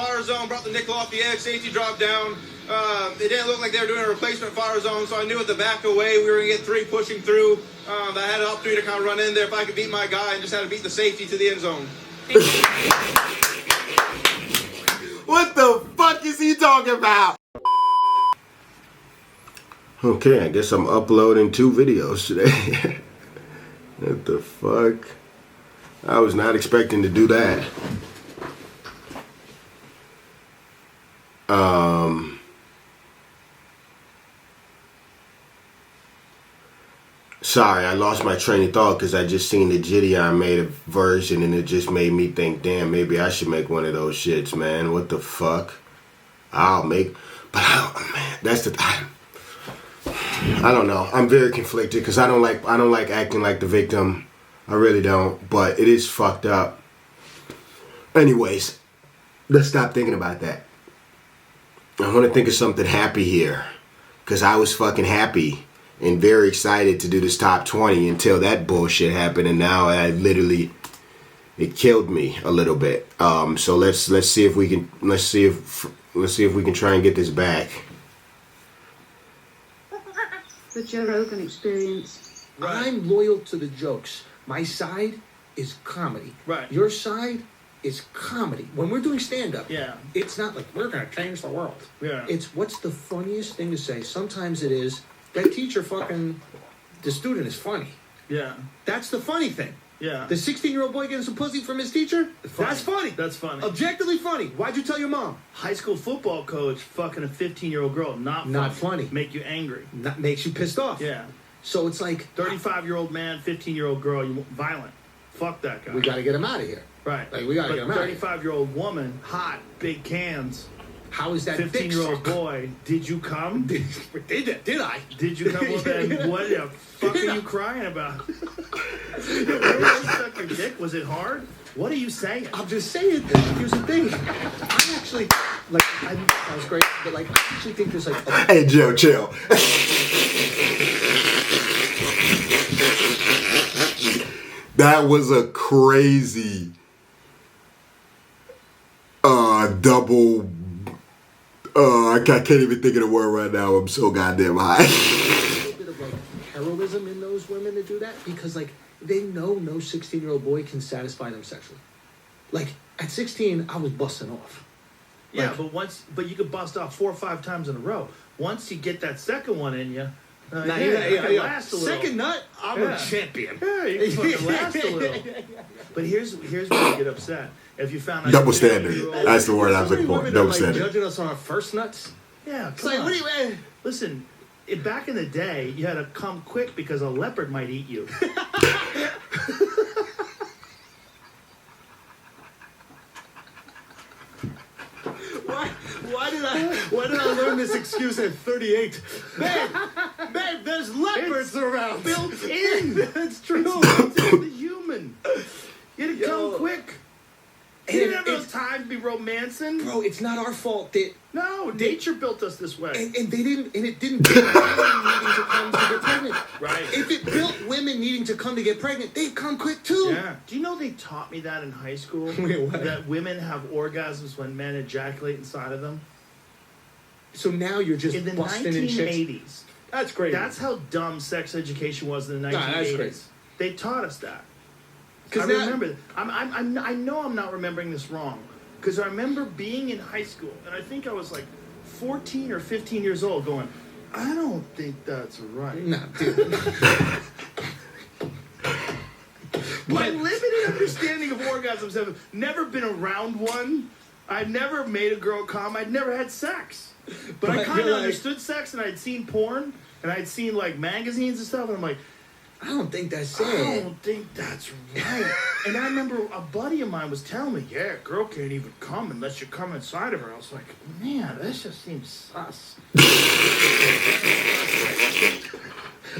fire zone, brought the nickel off the edge, safety dropped down. It didn't look like they were doing a replacement fire zone, so I knew at the back away we were going to get 3 pushing through. I had an opportunity to kind of run in there if I could beat my guy, and just had to beat the safety to the end zone. What the fuck is he talking about? Okay, I guess I'm uploading 2 videos today. What the fuck? I was not expecting to do that. Sorry, I lost my train of thought because I just seen the Gideon made a version and it just made me think, damn, maybe I should make one of those shits, man. What the fuck? I'll make, but man, that's the, I don't know. I'm very conflicted because I don't like acting like the victim. I really don't, but it is fucked up. Anyways, let's stop thinking about that. I want to think of something happy here because I was fucking happy and very excited to do this top 20 until that bullshit happened, and now it killed me a little bit. So let's see if we can try and get this back. The Joe Rogan Experience. Right. I'm loyal to the jokes. My side is comedy. Right. Your side is comedy. When we're doing stand-up, yeah, it's not like we're going to change the world. Yeah. It's what's the funniest thing to say. Sometimes it is, that teacher fucking, the student is funny. Yeah. That's the funny thing. Yeah. The 16-year-old boy getting some pussy from his teacher? Funny. That's funny. That's funny. Objectively funny. Why'd you tell your mom? High school football coach fucking a 15-year-old girl. Not funny. Make you angry. Makes you pissed off. Yeah. So it's like 35-year-old man, 15-year-old girl, you violent. Fuck that guy. we got to get him out of here. Right. Like, we got to get him out of here. 35-year-old woman, hot, big cans. How is that 15-year-old boy, did you come? Did I? Did you come? Well, then what the fuck are you crying about? Suck your dick? Was it hard? What are you saying? I'm just saying this. Here's the thing. I actually, like, that was great, but, like, I actually think there's, like... Hey, Joe, chill. That was a crazy double... I can't even think of the word right now. I'm so goddamn high. A little bit of, like, heroism in those women to do that because, like, they know no 16-year-old boy can satisfy them sexually. Like, at 16, I was busting off. Yeah, Like, but you could bust off 4 or 5 times in a row. Once you get that second one in you, last a little. Second nut, I'm a champion. Yeah, you can fucking last a little. But here's where you get upset. If you found out Double standard. That's the word I was looking for. Double like, standard. Judging us on our first nuts. Yeah, It's like, what do you? Listen, back in the day, you had to come quick because a leopard might eat you. Why did I learn this excuse at 38? Babe, there's leopards around. Built in. That's true. Built in the human. You had to come quick. You didn't have those times to be romancing. Bro, it's not our fault that... No, nature built us this way. And they didn't, and it didn't build women needing to come to get pregnant. Right. If it built women needing to come to get pregnant, they'd come quick too. Yeah. Do you know they taught me that in high school? Wait, what? That women have orgasms when men ejaculate inside of them? So now you're just In the busting in chicks. 1980s. That's crazy. That's how dumb sex education was in the 1980s. Nah, that's crazy. They taught us that. I Because remember. I know I'm not remembering this wrong. Because I remember being in high school, and I think I was like 14 or 15 years old, going, I don't think that's right. Nah, dude. My limited understanding of orgasms have never been around one. I've never made a girl come. I'd never had sex. But I kind of understood sex, and I'd seen porn, and I'd seen like magazines and stuff, and I'm like, I don't think that's it. I don't think that's right. And I remember a buddy of mine was telling me, yeah, a girl can't even come unless you come inside of her. I was like, man, this just seems sus.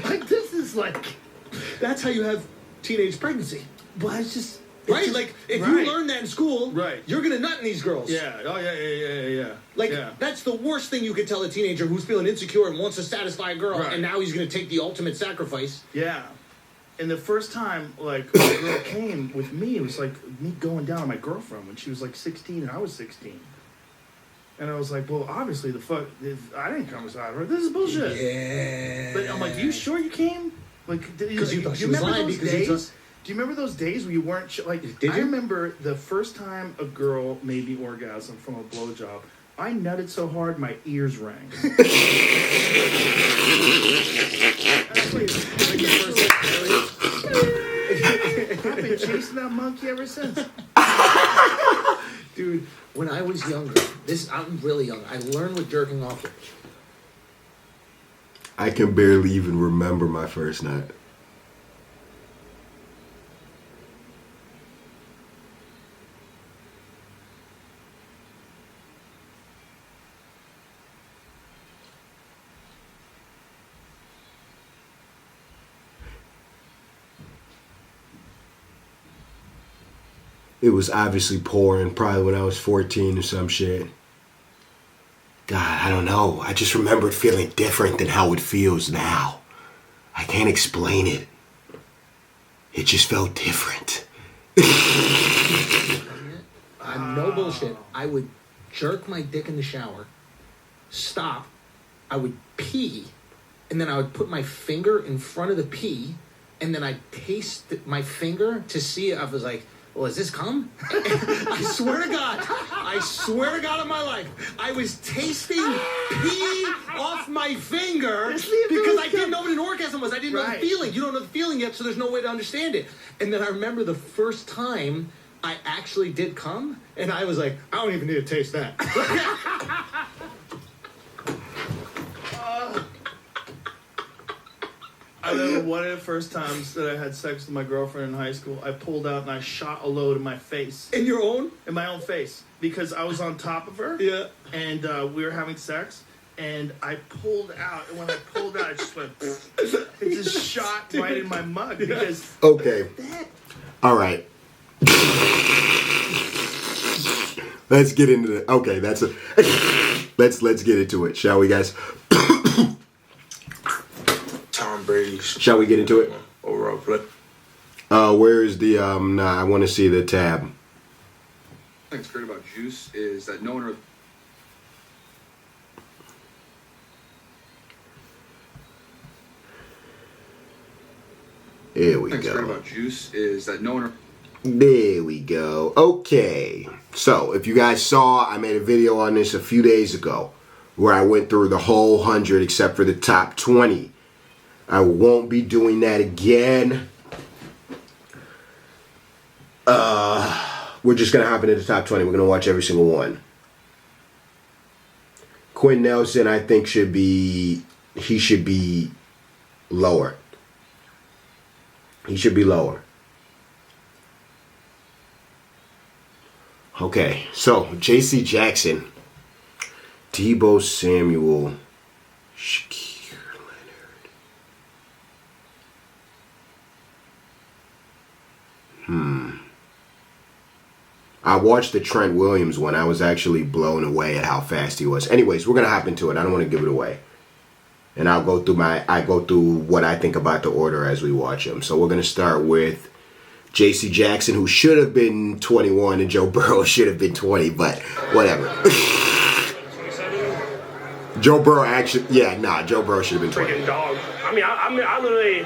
Like, this is like... That's how you have teenage pregnancy. But it's just... Right? Like, if you learn that in school, you're going to nut in these girls. Yeah. Oh, yeah. Like, that's the worst thing you could tell a teenager who's feeling insecure and wants to satisfy a girl, and now he's going to take the ultimate sacrifice. Yeah. And the first time, like, a girl came with me, it was like me going down on my girlfriend when she was like 16 and I was 16. And I was like, well, obviously the fuck, I didn't come inside her. This is bullshit. Yeah. But I'm like, you sure you came? Like, Because you thought she was remember lying those because you days? Do you remember those days where you weren't like? Did I you? remember the first time a girl made me orgasm from a blowjob. I nutted so hard my ears rang. I've been chasing that monkey ever since. Dude, when I was younger, I'm really young. I learned what jerking off was. I can barely even remember my first night. It was obviously pouring, probably when I was 14 or some shit. God, I don't know. I just remember it feeling different than how it feels now. I can't explain it. It just felt different. I'm no bullshit. I would jerk my dick in the shower, stop, I would pee, and then I would put my finger in front of the pee, and then I'd taste my finger to see if I was like, well, is this cum? I swear to God on my life, I was tasting pee off my finger because I didn't know what an orgasm was. I didn't know the feeling. You don't know the feeling yet, so there's no way to understand it. And then I remember the first time I actually did cum, and I was like, I don't even need to taste that. I remember one of the first times that I had sex with my girlfriend in high school, I pulled out and I shot a load in my face. In your own? In my own face. Because I was on top of her. Yeah. And we were having sex. And I pulled out. And when I pulled out, it just went... It just shot right in my mug. Because... Okay. All right. Let's get into it. Okay, that's a... Let's get into it, shall we, guys? Tom Brady. Shall we get into it? Overall play. Where is the nah, I want to see the tab. What's great about Juice is that no one. Here we What's great go. about Juice is that no one. There we go. Okay. So, if you guys saw, I made a video on this a few days ago where I went through the whole 100 except for the top 20. I won't be doing that again. We're just going to hop into the top 20. We're going to watch every single one. Quinn Nelson, I think, should be lower. He should be lower. Okay, so J.C. Jackson, Deebo Samuel, Shaquille Leonard. I watched the Trent Williams one. I was actually blown away at how fast he was. Anyways, we're gonna hop into it. I don't want to give it away, and I go through what I think about the order as we watch them. So we're gonna start with J.C. Jackson, who should have been 21, and Joe Burrow should have been 20, but whatever. Joe Burrow actually, Joe Burrow should have been 20. Freaking dog. I mean, I literally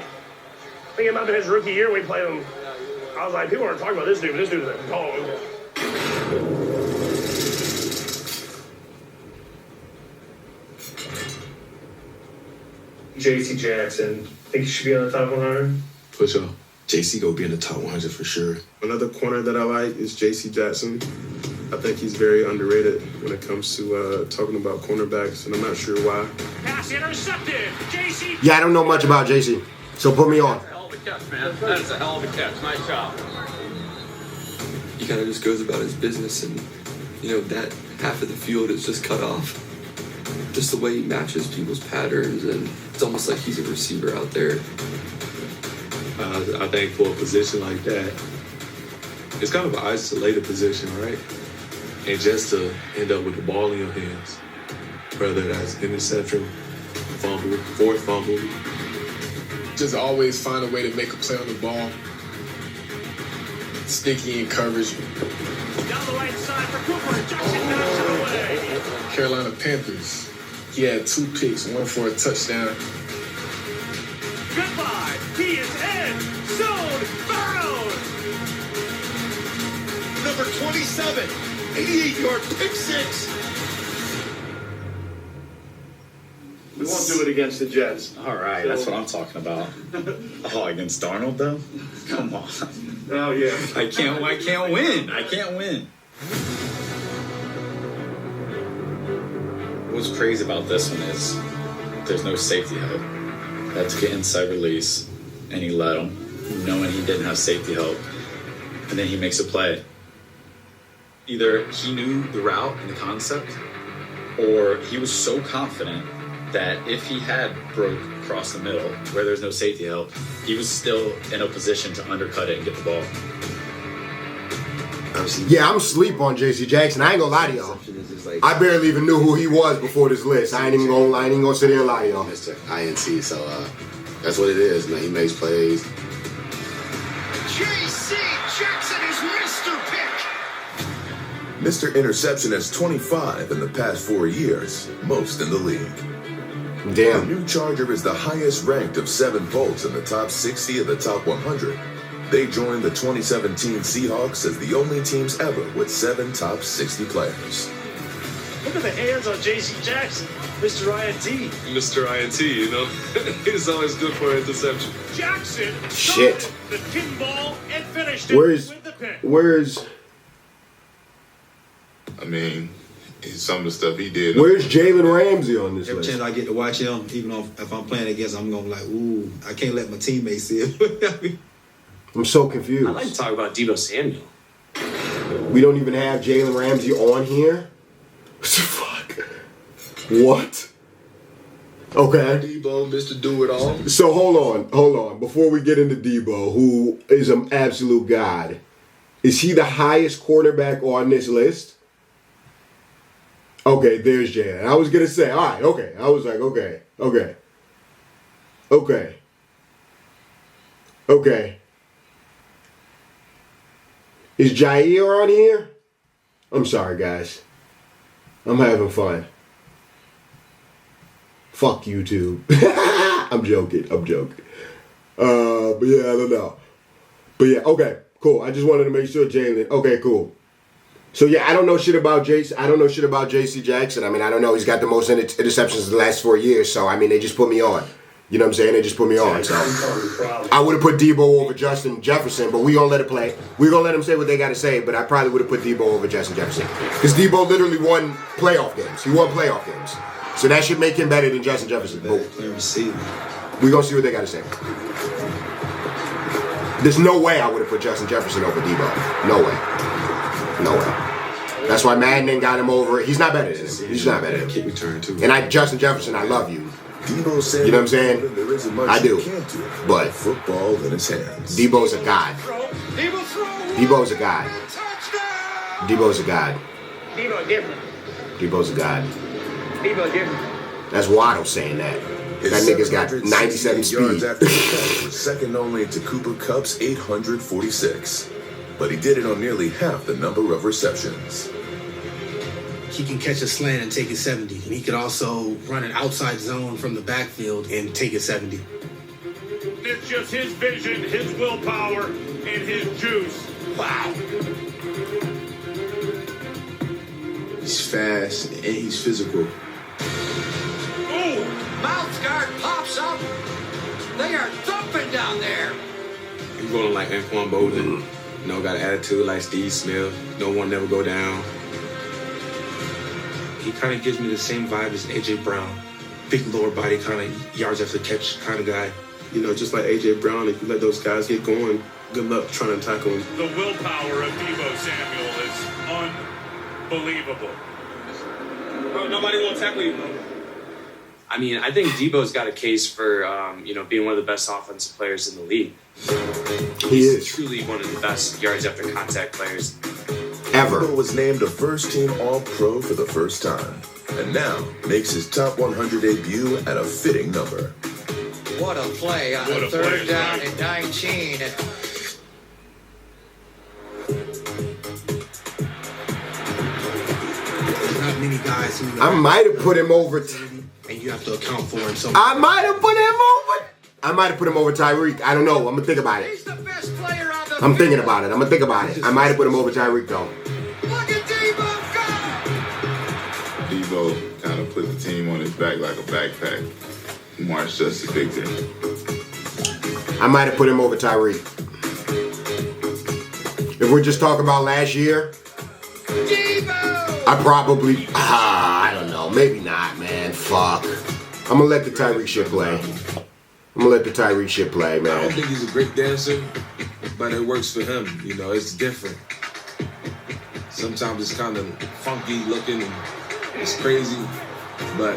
thinking about his rookie year when we played him. I was like, people aren't talking about this dude, but this dude's a dog. J.C. Jackson. Think he should be on the top 100? For sure. JC go be in the top 100 for sure. Another corner that I like is JC Jackson. I think he's very underrated when it comes to talking about cornerbacks, and I'm not sure why. Pass intercepted. JC. Yeah, I don't know much about JC, so put me on. That's a hell of a catch, man. That is a hell of a catch. Nice job. He kind of just goes about his business, and that half of the field is just cut off. Just the way he matches people's patterns, and it's almost like he's a receiver out there. I think for a position like that, it's kind of an isolated position, right? And just to end up with the ball in your hands, whether that's interception, fumble, fourth fumble, just always find a way to make a play on the ball. Sticky in coverage. Down the right side for Cooper. Jackson knocks it away. Carolina Panthers. He had 2 picks, one for a touchdown. Goodbye. He is end zone bound. Number 27, 88-yard pick six. We won't do it against the Jets. All right, that's what I'm talking about. Oh, against Darnold though? Come on. Oh yeah. I can't win. I can't win. What's crazy about this one is there's no safety help. Had to get inside release, and he let him, knowing he didn't have safety help, and then he makes a play. Either he knew the route and the concept, or he was so confident that if he had broke across the middle where there's no safety help, he was still in a position to undercut it and get the ball. Yeah, I'm asleep on J.C. Jackson. I ain't gonna lie to y'all. I barely even knew who he was before this list. I ain't even gonna sit here and lie to y'all. Mr. INT, so that's what it is, man. He makes plays. J.C. Jackson is Mr. Pick. Mr. Interception has 25 in the past 4 years, most in the league. Damn. The new Charger is the highest ranked of 7 Bolts in the top 60 of the top 100. They joined the 2017 Seahawks as the only teams ever with 7 top 60 players. Look at the hands on J.C. Jackson, Mr. INT. Mr. INT, you know, he's always good for an interception. Jackson Shit. the tin ball and finished it Where's with the pick. I mean, some of the stuff he did. Where's Jalen Ramsey on this Every list? chance I get to watch him, even if I'm playing against him, I'm going to be like, ooh, I can't let my teammates see it. I'm so confused. I like to talk about Deebo Samuel. We don't even have Jalen Ramsey on here? What the fuck? What? Okay. Debo, Mr. Do-It-All. So hold on. Before we get into Debo, who is an absolute god, is he the highest quarterback on this list? Okay, there's Jalen. I was going to say, all right, okay. I was like, okay. Is Jair on here? I'm sorry, guys. I'm having fun. Fuck YouTube. I'm joking. But yeah, I don't know. But yeah, okay, cool. I just wanted to make sure Jalen. Okay, cool. So yeah, I don't know shit about J.C. Jackson. I mean, I don't know. He's got the most interceptions in the last 4 years. So I mean, they just put me on. You know what I'm saying? They just put me on. So I would have put Debo over Justin Jefferson, but we gonna let it play. We gonna let them say what they gotta say. But I probably would have put Debo over Justin Jefferson because Debo literally won playoff games. He won playoff games. So that should make him better than Justin Jefferson. We gonna see what they gotta say. There's no way I would have put Justin Jefferson over Debo. No way. That's why Madden ain't got him over. He's not better than him. He's not better than him. And Justin Jefferson, I love you. Debo said, you know what I'm saying? I do. But football in his hands. Debo's a god. Debo's a god. Debo's a god. Debo different. Debo's a god. Debo different. That's Waddle saying that. That nigga's got 97 speed. Yards after the catch was second only to Cooper Kupp's 846. But he did it on nearly half the number of receptions. He can catch a slant and take it 70. And he could also run an outside zone from the backfield and take it 70. It's just his vision, his willpower, and his juice. Wow. He's fast and he's physical. Ooh, mouth guard pops up. They are thumping down there. You going like Anquan Bolden. You know, got an attitude like Steve Smith. No one never go down. He kind of gives me the same vibe as A.J. Brown. Big lower body, kind of yards after catch kind of guy. You know, just like A.J. Brown, if you let those guys get going, good luck trying to tackle him. The willpower of Deebo Samuel is unbelievable. Bro, nobody won't tackle you, bro. I mean, I think Debo's got a case for, being one of the best offensive players in the league. He is truly one of the best yards after contact players ever. Debo was named a first-team All-Pro for the first time, and now makes his top 100 debut at a fitting number. What a play on a third down and 19. Not many guys who I might have put him over. And you have to account for him. So I might have put him over. I might have put him over Tyreek. I don't know. I'm gonna think about it. He's the best player on the I'm thinking about it. I'm gonna think about it. I might have put him over Tyreek though. Look at Debo go! Debo kind of put the team on his back like a backpack. Marched just to victory. I might have put him over Tyreek. If we're just talking about last year, I probably, I don't know, maybe not, man. Fuck. I'm gonna let the Tyreek shit play. I'm gonna let the Tyreek shit play, man. I don't think he's a great dancer, but it works for him. You know, it's different. Sometimes it's kind of funky looking and it's crazy, but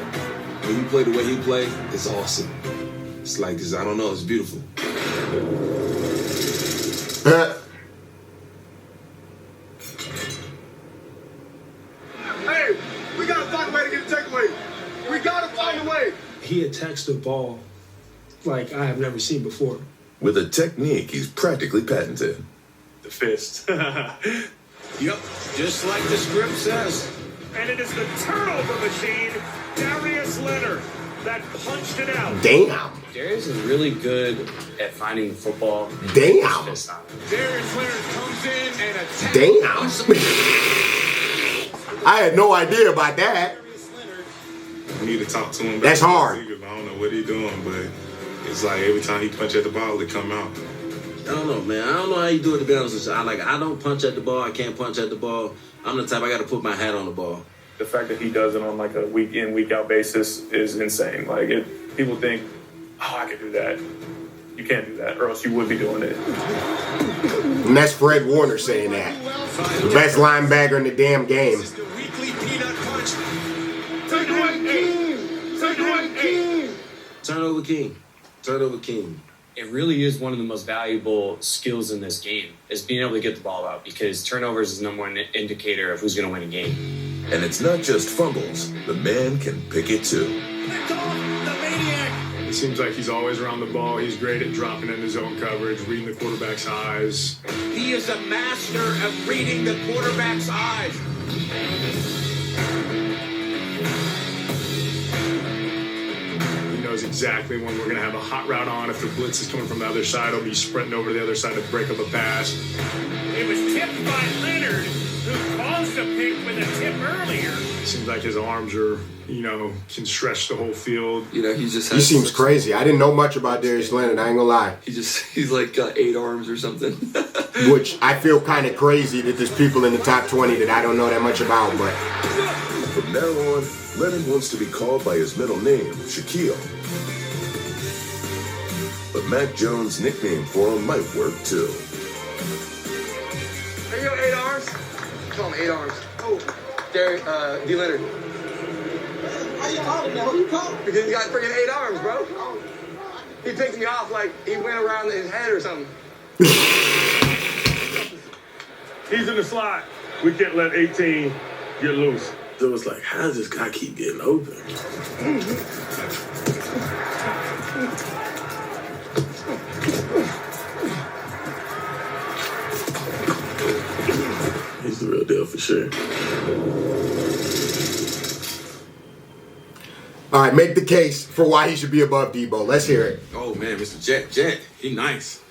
when you play the way he play, it's awesome. It's like, I don't know, it's beautiful. Hey, we gotta find a way to get a takeaway. We gotta find a way. He attacks the ball like I have never seen before. With a technique he's practically patented. The fist. Yep, just like the script says. And it is the turnover machine, Darius Leonard, that punched it out. Damn. Darius is really good at finding the football. Damn. Darius Leonard comes in and attacks. Damn. I had no idea about that. We need to talk to him. That's hard. I don't know what he's doing, but it's like every time he punch at the ball, it come out. I don't know, man. I don't know how you do it, to be honest with you. I don't punch at the ball. I can't punch at the ball. I'm the type I got to put my hat on the ball. The fact that he does it on like a week in, week out basis is insane. Like people think, oh, I can do that. You can't do that, or else you would be doing it. And that's Fred Warner saying that. The best linebacker in the damn game. Turnover king. Turnover king. It really is one of the most valuable skills in this game, is being able to get the ball out, because turnovers is the number one indicator of who's going to win a game. And it's not just fumbles. The man can pick it too. It seems like he's always around the ball. He's great at dropping into zone coverage, reading the quarterback's eyes. He is a master of reading the quarterback's eyes. He knows exactly when we're going to have a hot route on. If the blitz is coming from the other side, he'll be sprinting over to the other side to break up a pass. It was tipped by Leonard, who caused a pick with a tip earlier. It seems like his arms are, can stretch the whole field. He just He seems crazy. I didn't know much about Darius Leonard. I ain't gonna lie. He's like got 8 arms or something. Which I feel kind of crazy that there's people in the top 20 that I don't know that much about. But from now on, Leonard wants to be called by his middle name, Shaquille. But Mac Jones' nickname for him might work too. Hey, yo, 8 arms. Call him 8 arms. Oh, D. Leonard. How you call him now? Who you call him? Because he got freaking 8 arms, bro. He picked me off like he went around his head or something. He's in the slot. We can't let 18 get loose. It was like, how does this guy keep getting open? He's the real deal for sure. all right, make the case for why he should be above Debo. Let's hear it. Oh, man, Mr. Jet, he nice.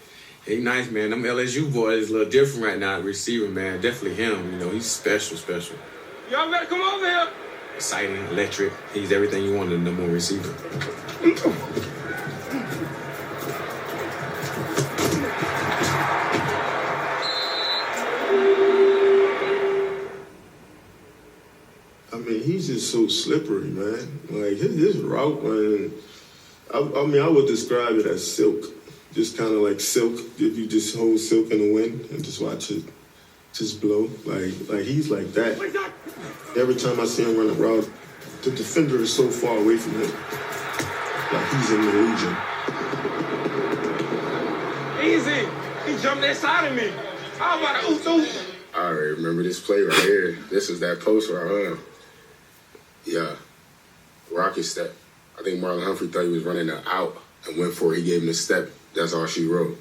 He nice, man. Them LSU boys a little different right now at receiver, man. Definitely him. He's special. Y'all better come over here. Exciting, electric. He's everything you want in the number one receiver. I mean, he's just so slippery, man. Like, his route, man, I would describe it as silk. Just kind of like silk. If you just hold silk in the wind and just watch it just blow. Like he's like that. Every time I see him run a route, the defender is so far away from him. Like he's in the region. Easy. He jumped inside of me. How about a oop. I already remember this play right here. This is that post where I run. Yeah. Rocket step. I think Marlon Humphrey thought he was running an out and went for it. He gave him a step. That's all she wrote.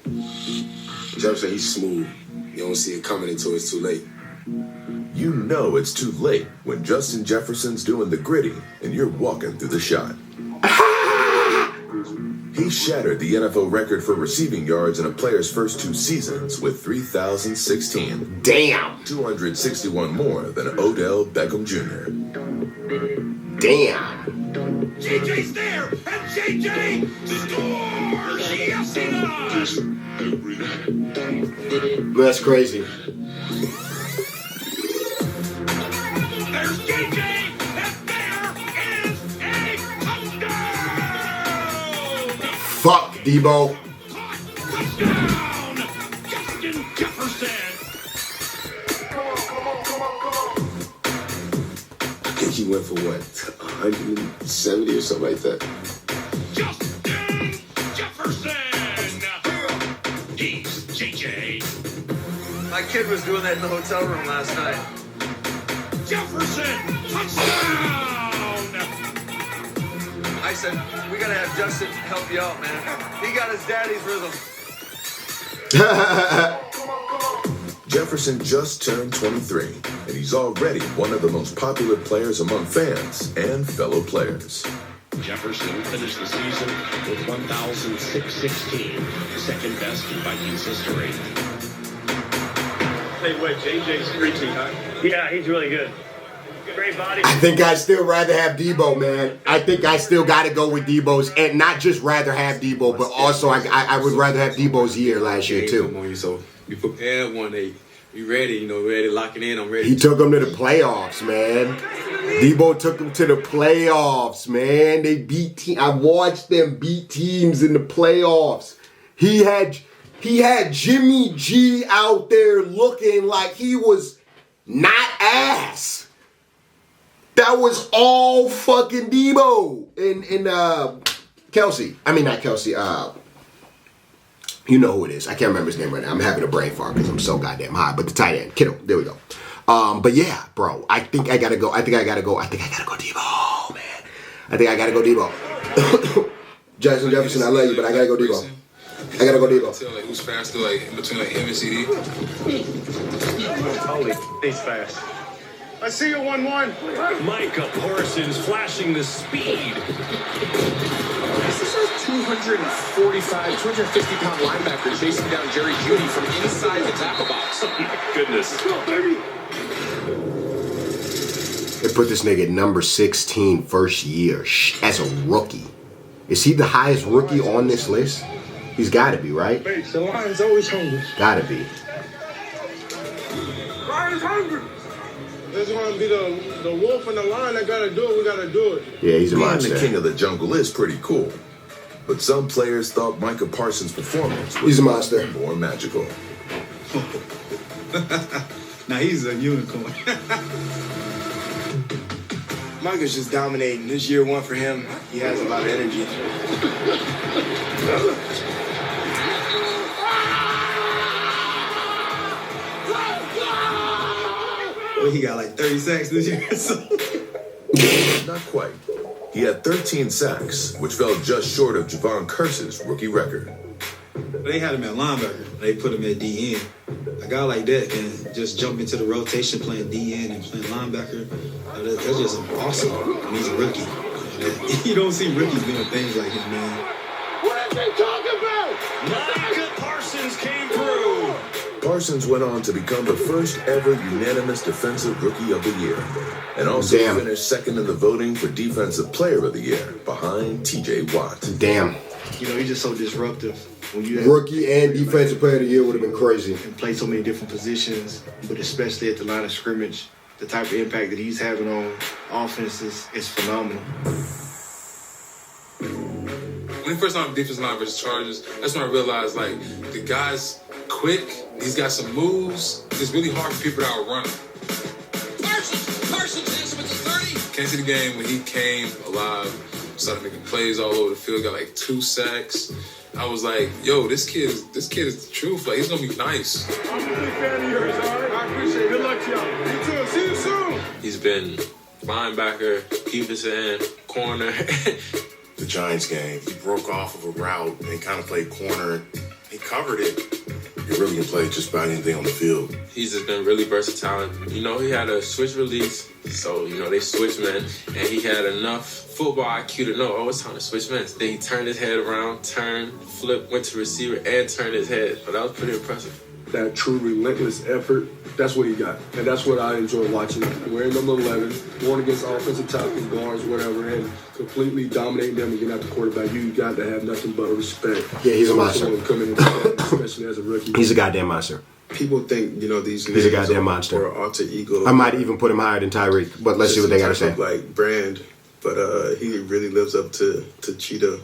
Jefferson, he's smooth. You don't see it coming until it's too late. You know it's too late when Justin Jefferson's doing the gritty and you're walking through the shot. He shattered the NFL record for receiving yards in a player's first 2 seasons with 3,016. Damn! 261 more than Odell Beckham Jr. Damn! JJ's there, and JJ scores! Yes, he does! That's crazy. There's JJ, and there is a touchdown! Fuck, Debo. Touchdown! Justin Jefferson! I think he went for what, 170 or something like that. Justin Jefferson! He's JJ. My kid was doing that in the hotel room last night. Jefferson! Touchdown! I said, we gotta have Justin help you out, man. He got his daddy's rhythm. Jefferson just turned 23, and he's already one of the most popular players among fans and fellow players. Jefferson finished the season with 1,616, second best in Vikings history. Hey, what, JJ's freaky, huh? Yeah, he's really good. Great body. I think I'd still rather have Debo, man. I think I still got to go with Debo's, and not just rather have Debo, but also I would rather have Debo's year last year too. Come on, you so you prepared 1-8. You ready? Ready to lock it in. I'm ready. He took them to the playoffs, man. Debo took them to the playoffs, man. They beat I watched them beat teams in the playoffs. He had Jimmy G out there looking like he was not ass. That was all fucking Debo and Kelsey. I mean, not Kelsey. You know who it is. I can't remember his name right now. I'm having a brain fart because I'm so goddamn high. But the tight end, Kittle. There we go. But yeah, bro. I think I gotta go Debo, man. I think I gotta go Debo. Justin Jefferson, I love you, but I gotta go Debo. I gotta go Debo. Tell like who's faster, like in between like him and CD. Holy, he's fast. I see you 1-1. Micah Parsons flashing the speed. This is a 250-pound linebacker chasing down Jerry Jeudy from inside the tackle box. Oh my goodness. They put this nigga at number 16 first year as a rookie. Is he the highest rookie on this list? He's got to be, right? The lion's always hungry. Got to be. Lion's hungry. This is going to be the wolf and the lion that got to do it. We got to do it. Yeah, he's a monster. Being the king of the jungle is pretty cool. But some players thought Micah Parsons' performance was he's a monster. More magical. Now he's a unicorn. Micah's just dominating. This year 1 for him. He has a lot of energy. Well, he got like 30 sacks this year. So. Not quite. He had 13 sacks, which fell just short of Javon Curse's rookie record. They had him at linebacker. They put him at DN. A guy like that can just jump into the rotation playing DN and playing linebacker. That's just awesome when he's a rookie. You don't see rookies doing things like him, man. What are they talking about? Micah Parsons came through. Parsons went on to become the first ever unanimous Defensive Rookie of the Year, and also finished second in the voting for Defensive Player of the Year, behind T.J. Watt. Damn. He's just so disruptive. When you Rookie and Defensive Player of the Year would have been crazy. And play so many different positions, but especially at the line of scrimmage, the type of impact that he's having on offenses is phenomenal. When he first started defensive line versus Chargers, that's when I realized like the guy's quick. He's got some moves. It's really hard for people to outrun him. Parsons hits with the 30. Can't see the game when he came alive, started making plays all over the field, got like 2 sacks. I was like, yo, this kid is the truth. Like, he's gonna be nice. I'm a big fan of yours, all right? I appreciate it. Good luck to y'all. You too. See you soon. He's been linebacker, defensive end, corner. The Giants game, he broke off of a route and kind of played corner. He covered it, He really can play just about anything on the field. He's just been really versatile. You know, he had a switch release, so, you know, they switched men, and he had enough football IQ to know, oh, it's time to switch men. Then he turned his head around, turned, flipped, went to receiver, and turned his head. But that was pretty impressive. That true relentless effort, that's what he got. And that's what I enjoy watching. Wearing number 11, going against offensive tackles, guards, whatever, and completely dominating them and getting out the quarterback. You got to have nothing but respect. Yeah, he's a monster. Coming into that, especially as a rookie. He's a goddamn monster. People think, you know, these He's a goddamn monster. Or alter ego. I might even put him higher than Tyreek, but let's see what they got to say. Like brand, but he really lives up to Cheetah.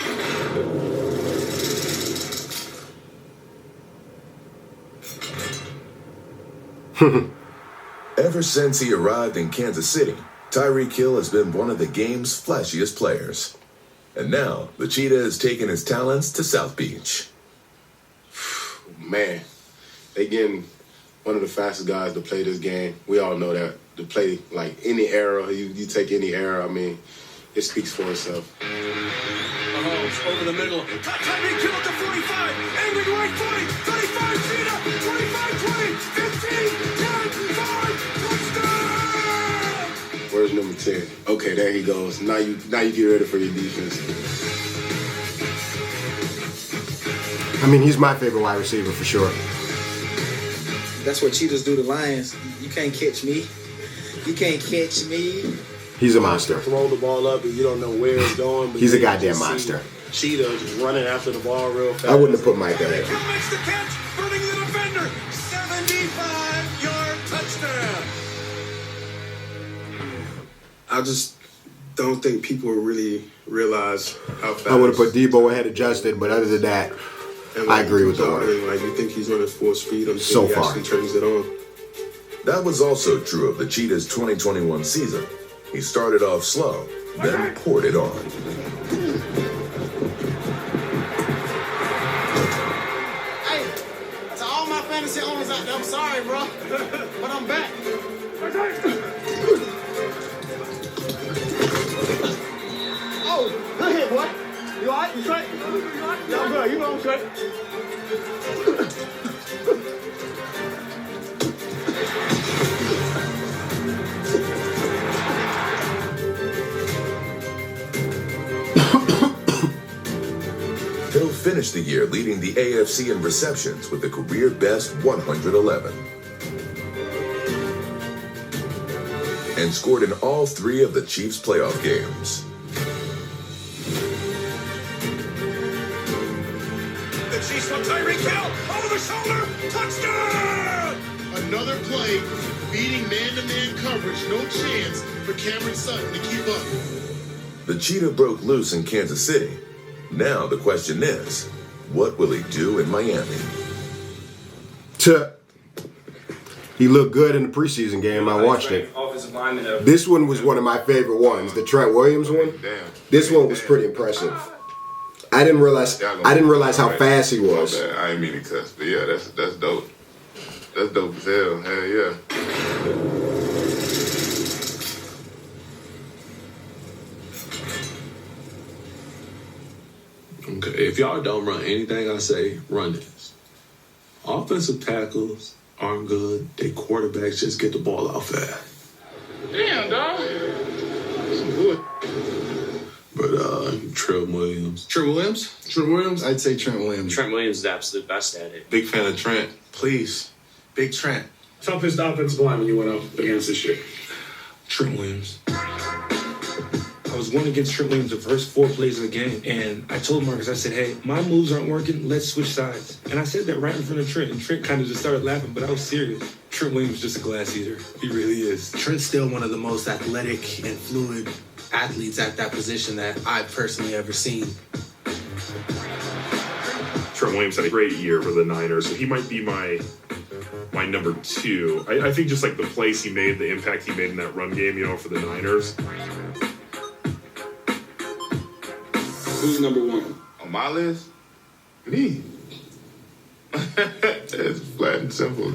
Ever since he arrived in Kansas City, Tyreek Hill has been one of the game's flashiest players. And now, the Cheetah has taken his talents to South Beach. Man, they getting one of the fastest guys to play this game. We all know that. To play, like, any era, you take any era, I mean, it speaks for itself. Mahomes over the middle. Tyreek Hill at the 45. Aiming right 40. 35 Cheetah. 25, 20, 15, 10, 5. Touchdown! Where's number 10? Okay, there he goes. Now you get ready for your defense. I mean, he's my favorite wide receiver for sure. That's what cheetahs do to lions. You can't catch me. You can't catch me. He's a monster. Throw the ball up and you don't know where it's going. But He's a goddamn monster. Cheetah just running after the ball real fast. I wouldn't have put Mike there. Makes the catch, running the defender. 75-yard touchdown. I just don't think people really realize how fast. I would have put Debo ahead of Justin, but other than that, I agree with the order. Like, you think he's running full speed until So he far. actually turns it on. That was also true of the Cheetah's 2021 season. He started off slow, then poured it on. Hey, to all my fantasy owners out there, I'm sorry, bro, but I'm back. Oh, good hit, boy. You all right? You straight? Yeah, I'm good. You know I'm straight. Hill finished the year leading the AFC in receptions with a career best 111. And scored in all 3 of the Chiefs' playoff games. The Chiefs want Tyreek Hill over the shoulder. Touchdown! Another play, beating man-to-man coverage. No chance for Cameron Sutton to keep up. The Cheetah broke loose in Kansas City. Now the question is, what will he do in Miami? He looked good in the preseason game. I watched it. This one was one of my favorite ones, the Trent Williams one. This one was pretty impressive. I didn't realize how fast he was. I didn't mean to cuss, but yeah, that's dope. That's dope as hell. Hell yeah. Okay, if y'all don't run anything I say, run this. Offensive tackles aren't good. They quarterbacks just get the ball out fast. Damn, dog. Some good. But Trent Williams. Trent Williams? Trent Williams? I'd say Trent Williams. Trent Williams is the absolute best at it. Big fan of Trent. Please. Big Trent. Toughest offensive line when you went up against this year? Trent Williams. I was going against Trent Williams the first 4 plays of the game, and I told Marcus, I said, hey, my moves aren't working, let's switch sides. And I said that right in front of Trent, and Trent kind of just started laughing, but I was serious. Trent Williams is just a glass eater. He really is. Trent's still one of the most athletic and fluid athletes at that position that I've personally ever seen. Trent Williams had a great year for the Niners, so he might be my number 2. I think just like the plays he made, the impact he made in that run game, for the Niners. Who's number 1? On my list? Me. It's flat and simple.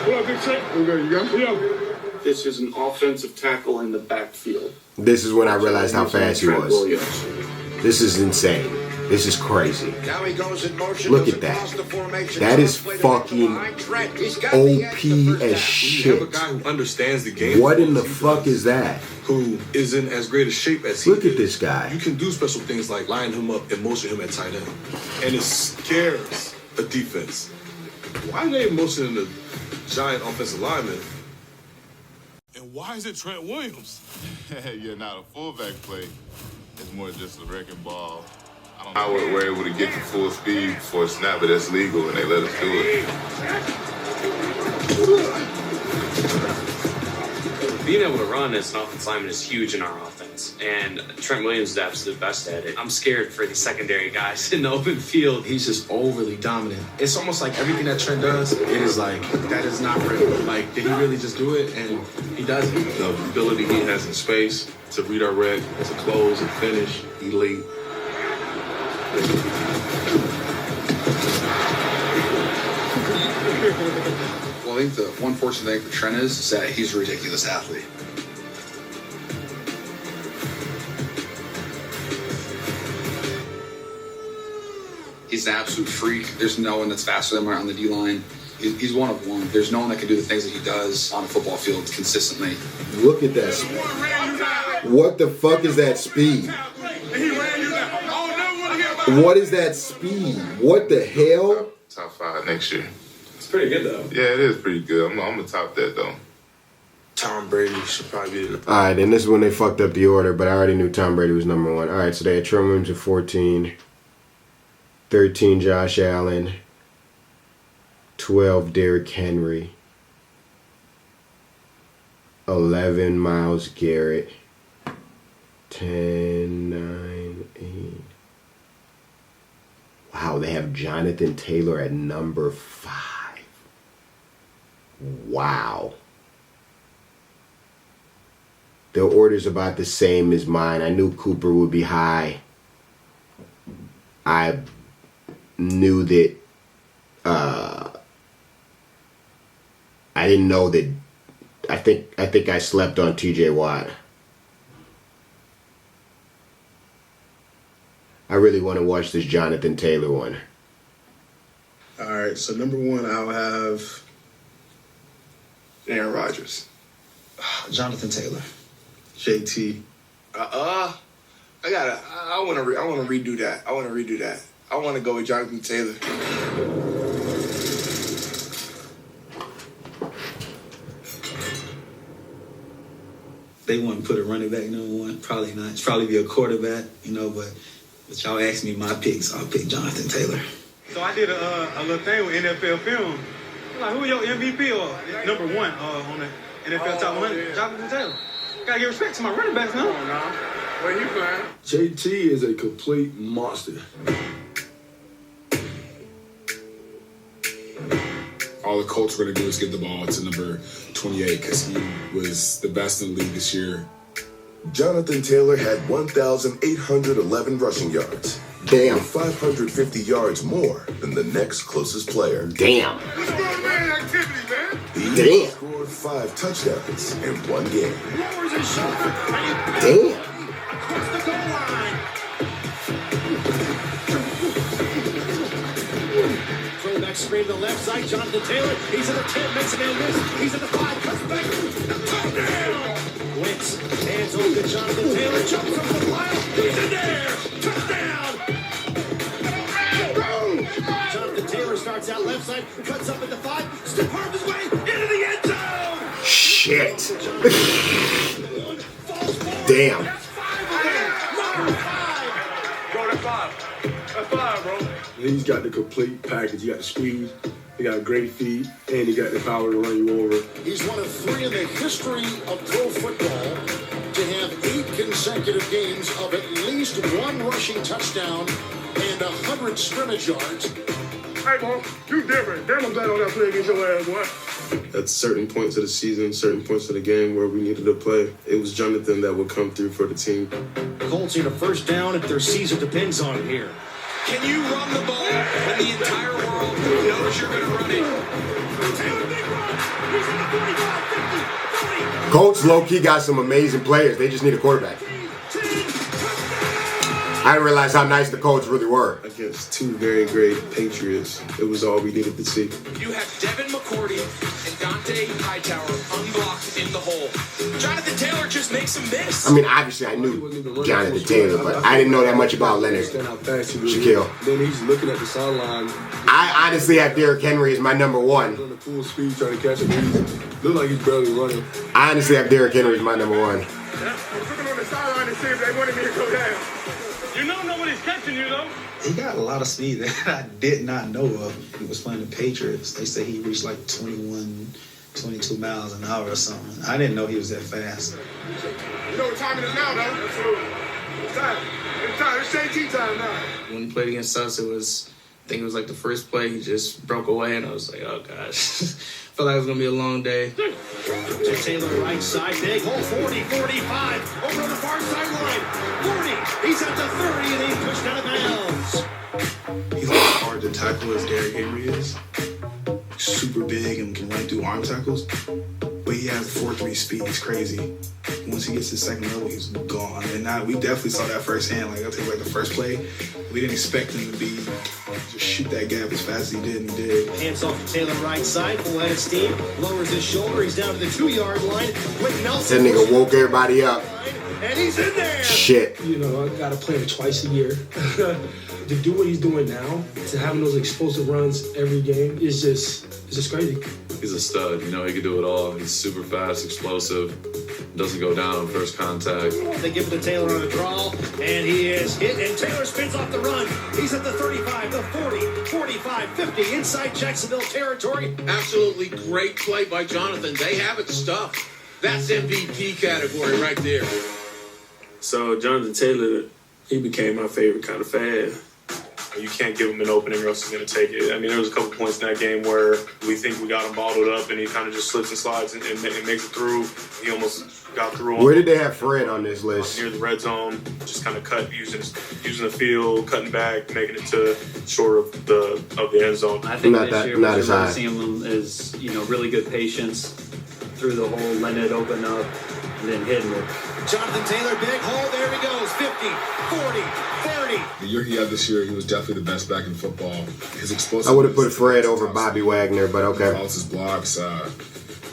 What up, Big Trent? You got? Yeah. This is an offensive tackle in the backfield. This is when I realized how fast he was. Williams. This is insane. This is crazy. Now he goes in motion. Look at that. That is fucking OP as shit. You have a guy who understands the game. What in the fuck is that? Who is in as great a shape as he Look at this guy. You can do special things like line him up and motion him at tight end. And it scares a defense. Why are they motioning the giant offensive lineman? And why is it Trent Williams? Yeah, not a fullback play. It's more just a wrecking ball. I don't know. We're able to get to full speed for a snap, but that's legal, and they let us do it. Being able to run as an offensive lineman is huge in our offense, and Trent Williams is the absolute best at it. I'm scared for the secondary guys in the open field. He's just overly dominant. It's almost like everything that Trent does, it is like, that is not real. Like, did he really just do it? And he doesn't. The ability he has in space to read our rec, to close and finish, elite. Well, I think the one fortunate thing for Trent is that he's a ridiculous athlete. He's an absolute freak. There's no one that's faster than him on the D-line. He's one of one. There's no one that can do the things that he does on a football field consistently. Look at that speed. What the fuck is that speed? What is that speed? What the hell? Top 5 next year. It's pretty good, though. Yeah, it is pretty good. I'm going to top that, though. Tom Brady should probably be the... All right, and this is when they fucked up the order, but I already knew Tom Brady was number 1. All right, so they had Trent Williams at 14, 13 Josh Allen, 12 Derrick Henry, 11 Myles Garrett, 10, 9, 8. Wow, they have Jonathan Taylor at number 5. Wow. Their order's about the same as mine. I knew Cooper would be high. I knew that I didn't know that I think I slept on TJ Watt. I really want to watch this Jonathan Taylor one. All right, so number 1, I'll have Aaron Rodgers. Jonathan Taylor. JT. I want to redo that. I want to go with Jonathan Taylor. They wouldn't put a running back number 1. Probably not. It's probably be a quarterback, but y'all asked me my picks. I'll pick Jonathan Taylor. So I did a little thing with NFL Film. Like, who your MVP or number 1 on the NFL Top 100? Yeah. Jonathan Taylor. Gotta give respect to my running backs now. Come on now. Where you playing? JT is a complete monster. All the Colts were going to do is give the ball to number 28 because he was the best in the league this year. Jonathan Taylor had 1,811 rushing yards. Damn. 550 yards more than the next closest player. Damn. He Damn. scored 5 touchdowns in one game. Damn. Throwback screen to the left side. Jonathan Taylor. He's in the 10. Makes a man miss. He's in the 5. Cuts back. Touchdown. Wentz. Hands over to Jonathan Taylor. Jumps over the pile. He's in there. Touchdown. Jonathan Taylor starts out left side. Cuts up at the 5. Still harms his way into the end zone. Shit. Damn. Go to 5. That's 5, bro. He's got the complete package. He got the speed, he got great feet, and he got the power to run you over. He's one of 3 in the history of pro football to have 8 consecutive games of at least 1 rushing touchdown and 100 scrimmage yards. Hey, bro, you different. Damn, I'm glad on that play against your ass, boy. At certain points of the season, certain points of the game where we needed to play, it was Jonathan that would come through for the team. Colts need a first down if their season depends on it here. Can you run the ball when the entire world knows you're going to run it? Colts low-key got some amazing players. They just need a quarterback. I didn't realize how nice the Colts really were. Against two very great Patriots, it was all we needed to see. You have Devin McCourty and Dante Hightower unblocked in the hole. Jonathan Taylor just makes a miss. I mean, obviously I knew Jonathan Taylor, but I didn't know that much about Leonard. Shaquille. Then he's looking at the sideline. I honestly have Derrick Henry as my number one. On the full speed trying to catch him. Look like he's barely running. I honestly have Derrick Henry as my number one. I was looking on the sideline to see if they wanted me to go down. You know nobody's catching you, though. He got a lot of speed that I did not know of. He was playing the Patriots. They say he reached like 21, 22 miles an hour or something. I didn't know he was that fast. You know what time it is now, though? Absolutely. It's time. It's time. It's JT time now. When he played against us, I think it was like the first play, he just broke away, and I was like, oh, gosh. Felt like it was going to be a long day. To Taylor, right side, big hole, 40, 45, over on the far sideline, 40, he's at the 30, and he's pushed out of bounds. He's as hard to tackle as Derrick Henry is. Super big and can run through arm tackles. But he has 4.3 speed. He's crazy. Once he gets to the second level, he's gone. And we definitely saw that firsthand. Like, I'll tell you, like the first play, we didn't expect him to just shoot that gap as fast as he did, and he did. Hands off to Taylor, right side, full head of steam, lowers his shoulder, he's down to the 2-yard line. With Nelson. That nigga woke everybody up. And he's in there. Shit. You know, I gotta play him twice a year. To do what he's doing now, to having those explosive runs every game is just crazy. He's a stud. You know, he can do it all. He's super fast, explosive, doesn't go down on first contact. They give it to Taylor on a draw, and he is hit, and Taylor spins off the run. He's at the 35, the 40, 45, 50, inside Jacksonville territory. Absolutely great play by Jonathan. They have it stuffed. That's MVP category right there. So Jonathan Taylor, he became my favorite kind of fan. You can't give him an opening or else he's going to take it. I mean, there was a couple points in that game where we think we got him bottled up and he kind of just slips and slides and makes it through. He almost got through. Where did they have Fred on this list? Near the red zone, just kind of cut, using the field, cutting back, making it to short of the end zone. I think this year what you're really seeing is, really good patience through the hole, letting it open up, and then hitting it. Jonathan Taylor, big hole, there he goes, 50, 40, 30. The year he had this year, he was definitely the best back in football. His explosiveness. I would have put Fred over Bobby Wagner, but okay. All his blocks,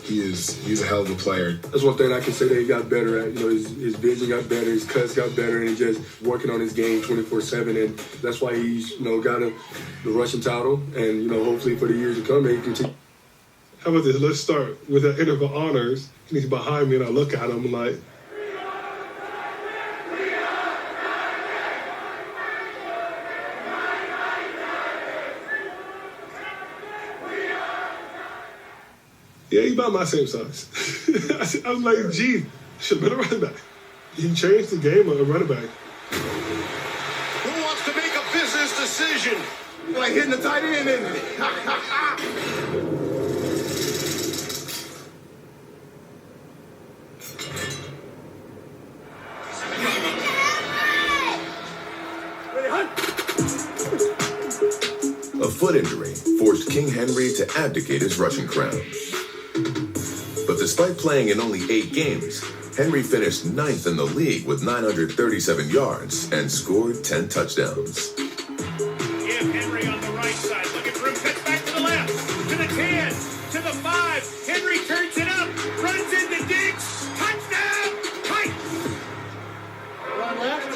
he's a hell of a player. That's one thing I can say that he got better at. His vision got better, his cuts got better, and he's just working on his game 24/7. And that's why he's got the rushing title. And hopefully for the years to come, he continue. How about this? Let's start with the interval honors. And he's behind me, and I look at him like, yeah, he's about my same size. I was like, gee, should have been a running back. He changed the game of a running back. Who wants to make a business decision? Like hitting the tight end, isn't it? A foot injury forced King Henry to abdicate his rushing crown. But despite playing in only 8 games, Henry finished 9th in the league with 937 yards and scored 10 touchdowns. Give Henry on the right side, looking for him, cuts back to the left, to the 10, to the 5. Henry turns it up, runs into Diggs, touchdown, tight. Run left,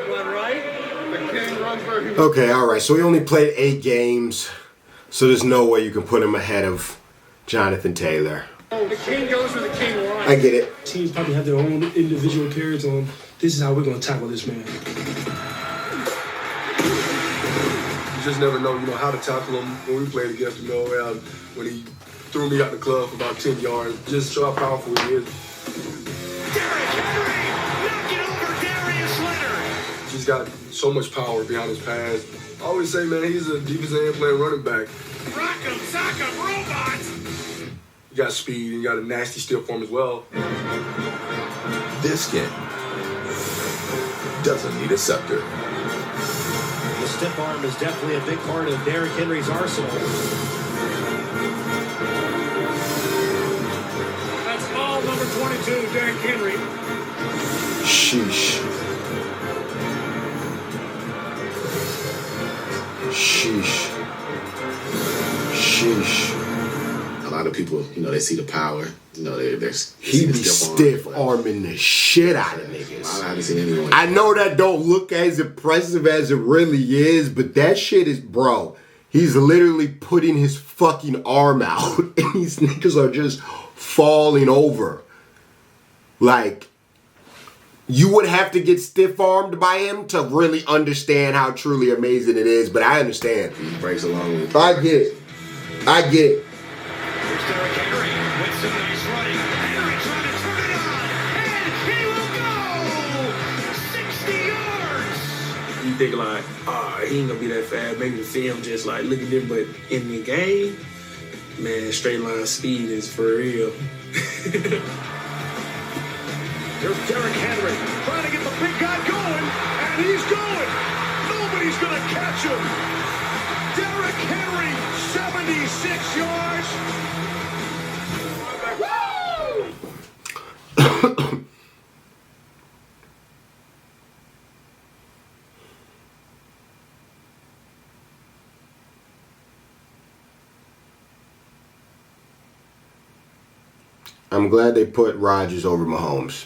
run right, the King runs where he. Okay, all right. So he only played 8 games, so there's no way you can put him ahead of Jonathan Taylor. The King goes where the King runs. I get it. Teams probably have their own individual periods on. This is how we're going to tackle this man. You just never know, how to tackle him. When we played against him, when he threw me out the club for about 10 yards, just show how powerful he is. Derrick Henry, knocking over Darius Leonard. He's got so much power behind his pass. I always say, man, he's a defensive end playing running back. Rock 'em, sock 'em, robots. You got speed and you got a nasty stiff form as well. This king doesn't need a scepter. The stiff arm is definitely a big part of Derrick Henry's arsenal. That's all number 22, Derrick Henry. Sheesh. people, they see the power. There's he be stiff arming the shit out of niggas. I haven't seen anyone. I know that don't look as impressive as it really is, but that shit is, bro. He's literally putting his fucking arm out, and these niggas are just falling over. Like, you would have to get stiff-armed by him to really understand how truly amazing it is, but I understand. He breaks along with I get it. I get it. You think like, he ain't gonna be that fast. Maybe the film just like, look at him, but in the game, man, straight line speed is for real. Here's Derrick Henry trying to get the big guy going, and he's going. Nobody's gonna catch him. Derrick Henry, 76 yards. Woo! I'm glad they put Rodgers over Mahomes.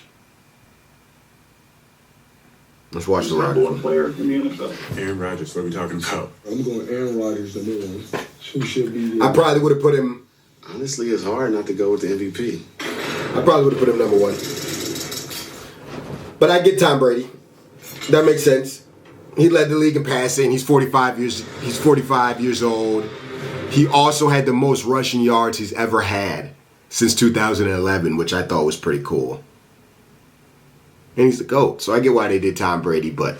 Let's watch the Rodgers. One player in the NFL. Aaron Rodgers, what are we talking about? I'm going Aaron Rodgers, the new one. Who should be I probably would have put him. Honestly, it's hard not to go with the MVP. I probably would have put him number one. But I get Tom Brady. That makes sense. He led the league in passing. He's 45 years old. He also had the most rushing yards he's ever had since 2011, which I thought was pretty cool. And he's the GOAT, so I get why they did Tom Brady, but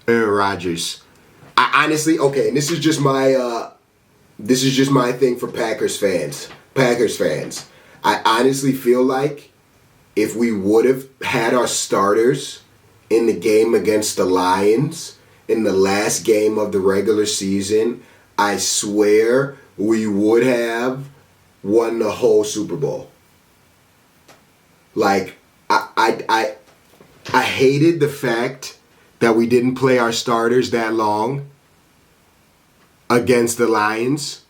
Aaron Rodgers, I honestly, okay, and this is just my thing for Packers fans. I honestly feel like if we would have had our starters in the game against the Lions in the last game of the regular season, I swear we would have won the whole Super Bowl. Like, I hated the fact that we didn't play our starters that long against the Lions,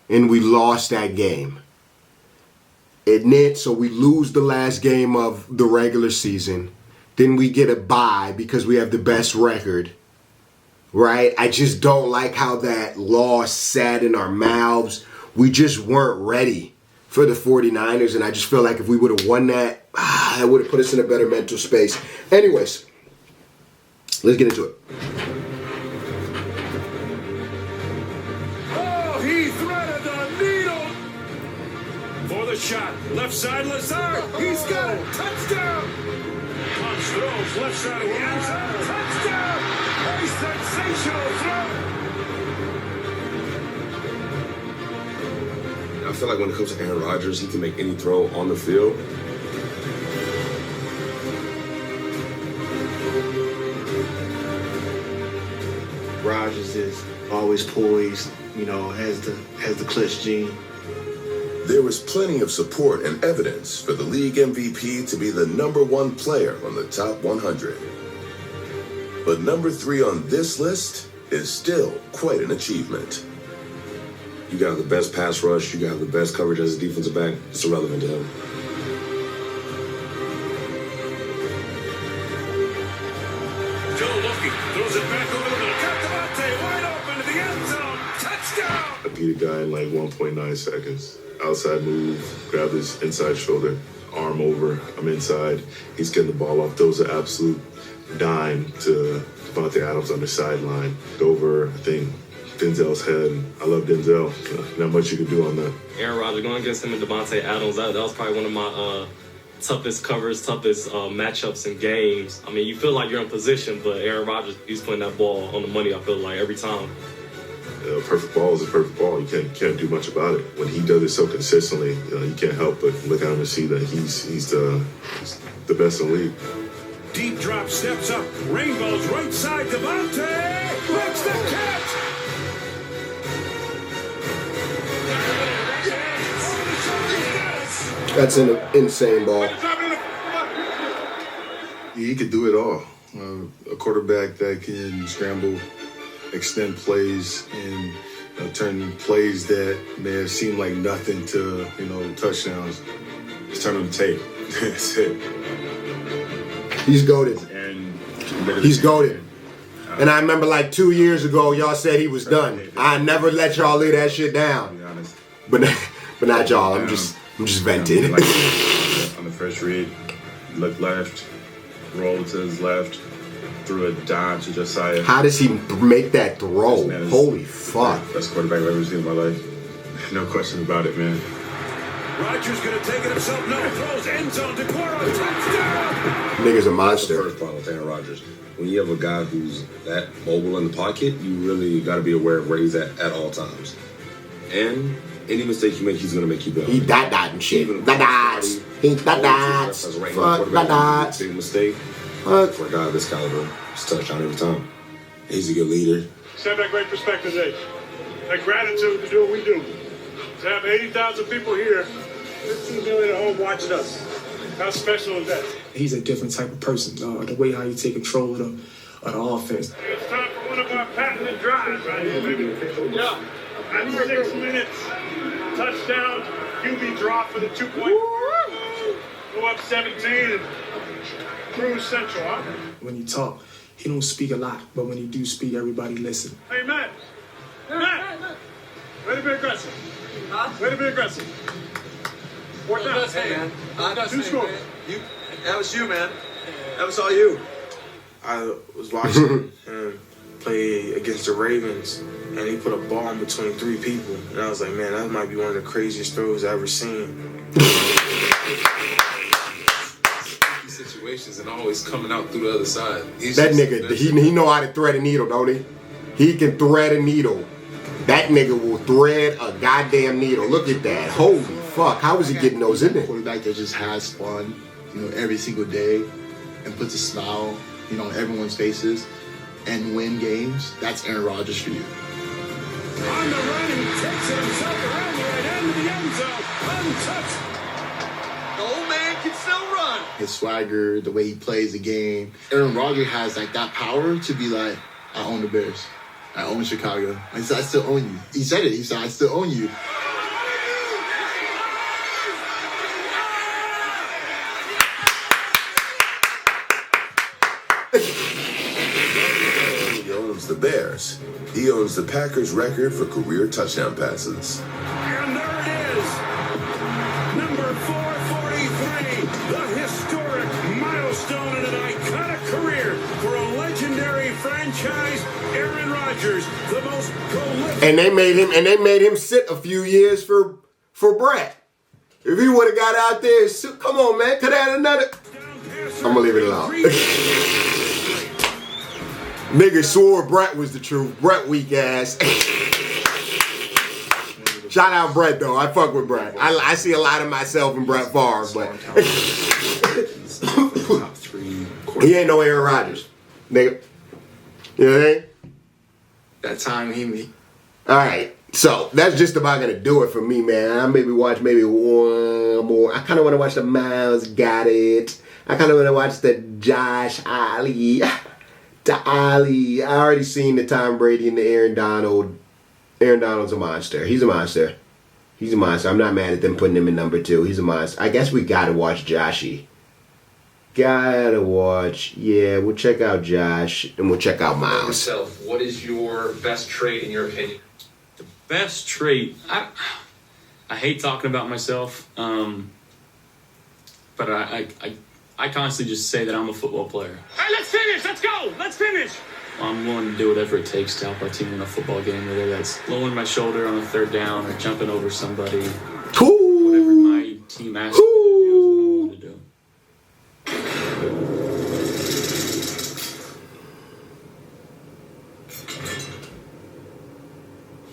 and we lost that game. So we lose the last game of the regular season. Then we get a bye because we have the best record. Right? I just don't like how that loss sat in our mouths. We just weren't ready for the 49ers, and I just feel like if we would have won that, that would have put us in a better mental space. Anyways, let's get into it. Oh, he threaded the needle. For the shot. Left side, Lazard. He's got it. Touchdown. Punch throws left side of the end zone. Touchdown. A sensational throw. I feel like when it comes to Aaron Rodgers, he can make any throw on the field. Rodgers is always poised, has the clutch gene. There was plenty of support and evidence for the league MVP to be the #1 player on the top 100. But number 3 on this list is still quite an achievement. You got the best pass rush. You got the best coverage as a defensive back. It's irrelevant to him. Joe looking, throws it back over to the Devontae, wide open to the end zone. Touchdown! I beat a guy in like 1.9 seconds. Outside move, grab his inside shoulder, arm over, I'm inside. He's getting the ball off. Throws an absolute dime to Devontae Adams on the sideline. Over, I think, Denzel's head. I love Denzel. Not much you can do on that. Aaron Rodgers, going against him and Devontae Adams, that was probably one of my toughest covers, toughest matchups in games. I mean, you feel like you're in position, but Aaron Rodgers, he's putting that ball on the money, I feel like, every time. A perfect ball is a perfect ball. You can't do much about it. When he does it so consistently, you can't help but look at him and see that he's the best in the league. Deep drop, steps up, rainbows right side, Devontae makes the catch! That's an insane ball. He could do it all. A quarterback that can scramble, extend plays, and Turning plays that may have seemed like nothing to, touchdowns. Just turn on the tape. That's it. He's goated. He's goated. And I remember like 2 years ago, y'all said he was done. I never let y'all lay that shit down. But not y'all. I'm just venting. On the first read, look left, roll to his left, threw a dime to Josiah. How does he make that throw? Holy fuck. Best quarterback I've ever seen in my life. No question about it, man. Rodgers gonna take it himself. No, throws end zone. DeCoro, touchdown. Nigga's a monster. The first problem with Aaron Rodgers. When you have a guy who's that mobile in the pocket, you really got to be aware of where he's at all times. And any mistake you make, he's going to make you better. He dot and shit. Dots. He dots. Fuck dots. Big mistake. For a guy of this caliber, it's a touchdown every time. He's a good leader. Set that great perspective today. That gratitude to do what we do. To have 80,000 people here, 15 million at home watching us. How special is that? He's a different type of person. The way how you take control of the offense. It's time for one of our patented drives right here, baby. Yeah. At 6 minutes, touchdown, QB drop for the 2-point. Go up 17 and cruise central, huh? When you talk, he don't speak a lot, but when he do speak, everybody listen. Hey, Matt. Matt. Way to be aggressive. Way to be aggressive. Fourth down. Hey, man. Two scores. That was you, man. That was all you. I was watching him play against the Ravens, and he put a ball in between 3 people. And I was like, man, that might be one of the craziest throws I've ever seen. Situations and always coming out through the other side. That nigga, he know how to thread a needle, don't he? He can thread a needle. That nigga will thread a goddamn needle. Look at that. Holy fuck. How is he getting those in there? Quarterback that just has fun, every single day and puts a smile, on everyone's faces and win games. That's Aaron Rodgers for you. On the run, he takes it himself around the right end of the end zone. Untouched. The old man can still run. His swagger, the way he plays the game. Aaron Rodgers has that power to be like, I own the Bears. I own Chicago. I said, I still own you. He said it. He said, I still own you. He owns the Bears. He owns the Packers' record for career touchdown passes. And there it is. Number 443. The historic milestone in an iconic career for a legendary franchise. Aaron Rodgers, the most prolific. And they made him sit a few years for Brett. If he would have got out there, come on, man, could have had another. I'm gonna leave it alone. Nigga swore Brett was the truth. Brett weak ass. Shout out Brett though. I fuck with Brett. I see a lot of myself in Brett Favre, but he ain't no Aaron Rodgers, nigga. You know what I mean? That time he. All right, so that's just about gonna do it for me, man. I maybe watch one more. I kind of want to watch the Miles Got It. I kind of want to watch the Josh Ali. I already seen the Tom Brady and the Aaron Donald. Aaron Donald's a monster. He's a monster. He's a monster. I'm not mad at them putting him in number 2. He's a monster. I guess we gotta watch Joshy. Gotta watch. Yeah, we'll check out Josh and we'll check out Miles. Yourself, what is your best trait in your opinion? The best trait. I hate talking about myself, but I constantly just say that I'm a football player. Hey, let's finish. Let's go. Let's finish. I'm willing to do whatever it takes to help our team win a football game, whether that's lowering my shoulder on a 3rd down or jumping over somebody. Whatever my team asks me to do is what I'm willing to do.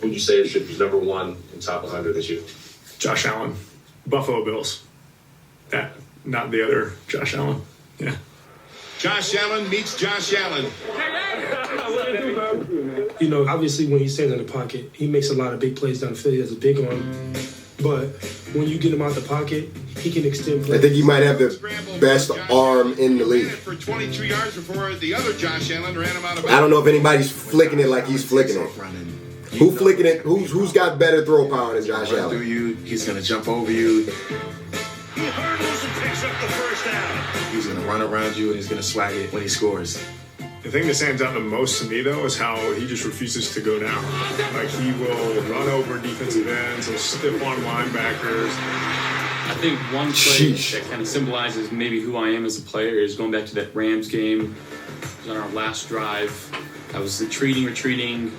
Who would you say should be number 1 in top 100 this year? Josh Allen, Buffalo Bills. That, not the other Josh Allen. Yeah. Josh Allen meets Josh Allen. Obviously when he stands in the pocket, he makes a lot of big plays down the field. He has a big arm. But when you get him out the pocket, he can extend plays. I think he might have the best arm in the league. For 22 yards before the other Josh Allen ran him out of. I don't know if anybody's flicking it like he's flicking it. Who flicking it? Who's got better throw power than Josh Run Allen? through you. He's gonna jump over you. He hurdles and picks up the first down. He's gonna run around you, and he's gonna swag it when he scores. The thing that stands out the most to me, though, is how he just refuses to go down. Like, he will run over defensive ends, he'll stiff on linebackers. I think one play that kind of symbolizes maybe who I am as a player is going back to that Rams game. It was on our last drive. I was retreating,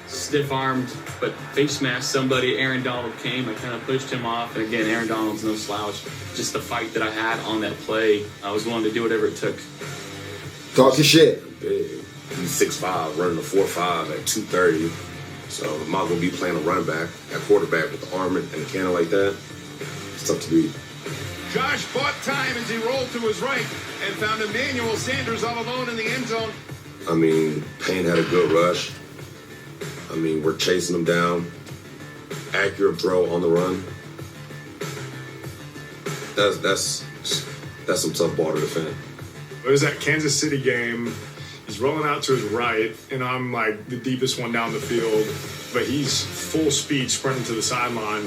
stiff-armed, but face masked somebody. Aaron Donald came. I kind of pushed him off. And again, Aaron Donald's no slouch. Just the fight that I had on that play, I was willing to do whatever it took. Talk your shit. Big. He's 6'5", running a 4.5 at 230. So might as well be playing a running back at quarterback with the arm and the cannon like that. It's tough to beat. Josh bought time as he rolled to his right and found Emmanuel Sanders all alone in the end zone. I mean, Payne had a good rush. I mean, we're chasing him down. Accurate throw on the run. That's some tough ball to defend. It was that Kansas City game. He's rolling out to his right, and I'm like the deepest one down the field, but he's full speed sprinting to the sideline,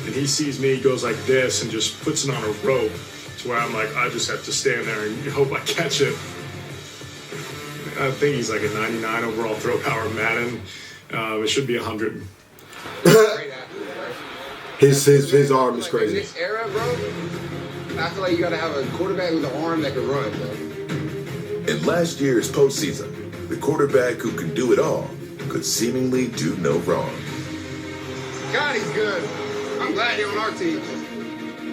and he sees me, goes like this, and just puts it on a rope to where I'm like, I just have to stand there and hope I catch it. I think he's like a 99 overall throw power Madden. It should be 100. His arm is In crazy. this era, bro, I feel like you gotta have a quarterback with an arm that can run, bro. In last year's postseason, the quarterback who could do it all could seemingly do no wrong. God, he's good. I'm glad he's on our team.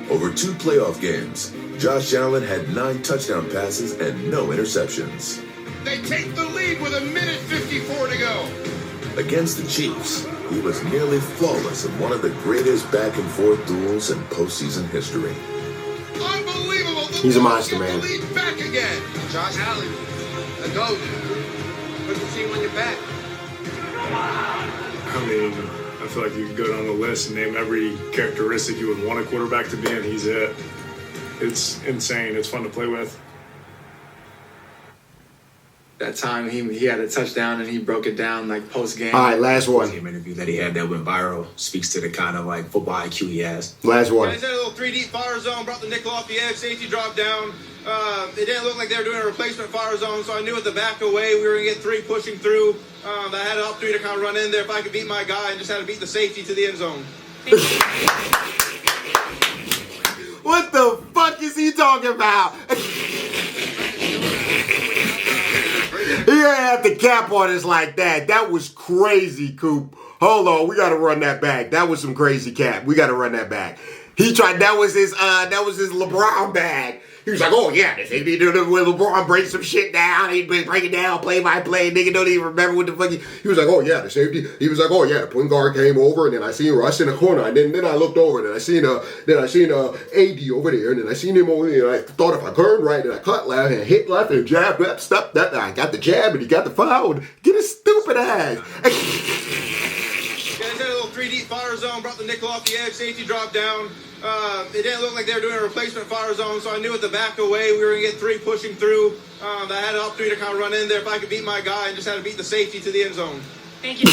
Over 2 playoff games, Josh Allen had 9 touchdown passes and no interceptions. They take the lead with 1:54 to go. Against the Chiefs, he was nearly flawless in one of the greatest back-and-forth duels in postseason history. Unbelievable. He's a monster, man. Lead back again. Josh Allen, the GOAT. Put the team on your back. I mean, I feel like you could go down the list and name every characteristic you would want a quarterback to be, and he's it. It's insane. It's fun to play with. That time he had a touchdown and he broke it down like post game. All right, last one. Game interview that he had that went viral speaks to the kind of like football IQ he has. Last one. Guys had a little 3 deep fire zone, brought the nickel off the edge, safety dropped down. It didn't look like they were doing a replacement fire zone, so I knew at the back away we were gonna get 3 pushing through. I had an opportunity to kind of run in there if I could beat my guy and just had to beat the safety to the end zone. What the fuck is he talking about? He didn't have the cap on us like that. That was crazy, Coop. Hold on, we gotta run that back. That was some crazy cap. We gotta run that back. He tried. That was his LeBron bag. He was like, oh yeah, this ain't when LeBron breaks some shit down. He break it down play by play. Nigga don't even remember what the fuck he was like, oh yeah, the safety. He was like, oh yeah, the point guard came over, and then I seen Russ in the corner, and then I looked over, and then I seen AD over there, and then I seen him over there, and I thought if I turned right, and I cut left, and hit left, and jab left, step that, I got the jab, and he got the foul. Get his stupid ass. Guys had a little 3 deep fire zone, brought the nickel off the edge, safety dropped down. It didn't look like they were doing a replacement fire zone, so I knew at the back away we were going to get 3 pushing through. I had an opportunity to kind of run in there if I could beat my guy and just had to beat the safety to the end zone. Thank you.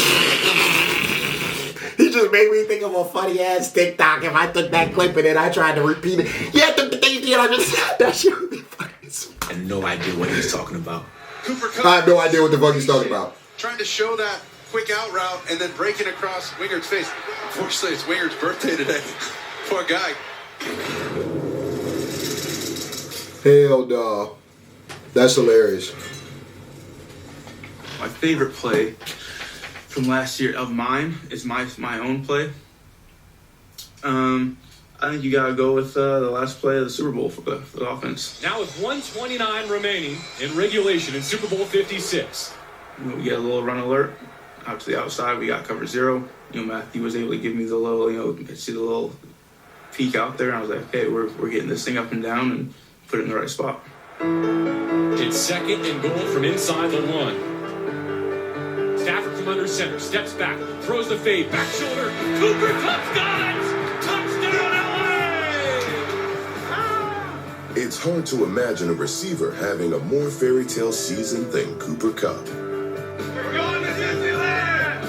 He just made me think of a funny ass TikTok. If I took that clip and then I tried to repeat it, yeah, I just that shit would be funny. I had no idea what he was talking about. Cooper Kupp, I have no idea what the fuck he's talking about. trying to show that quick out route and then breaking across Wingard's face. Unfortunately, it's Wingard's birthday today. Poor guy. Hell no. That's hilarious. My favorite play from last year of mine is my own play. I think you gotta go with the last play of the Super Bowl for the offense. Now with 1:29 remaining in regulation in Super Bowl 56. We get a little run alert out to the outside. We got cover 0. Matthew was able to give me the little, see the little peek out there. And I was like, okay, we're getting this thing up and down and put it in the right spot. It's 2nd and goal from inside the 1. Stafford from under center, steps back, throws the fade, back shoulder. Cooper Kupp's got it! Touchdown LA! It's hard to imagine a receiver having a more fairy tale season than Cooper Kupp. We're going to Disneyland!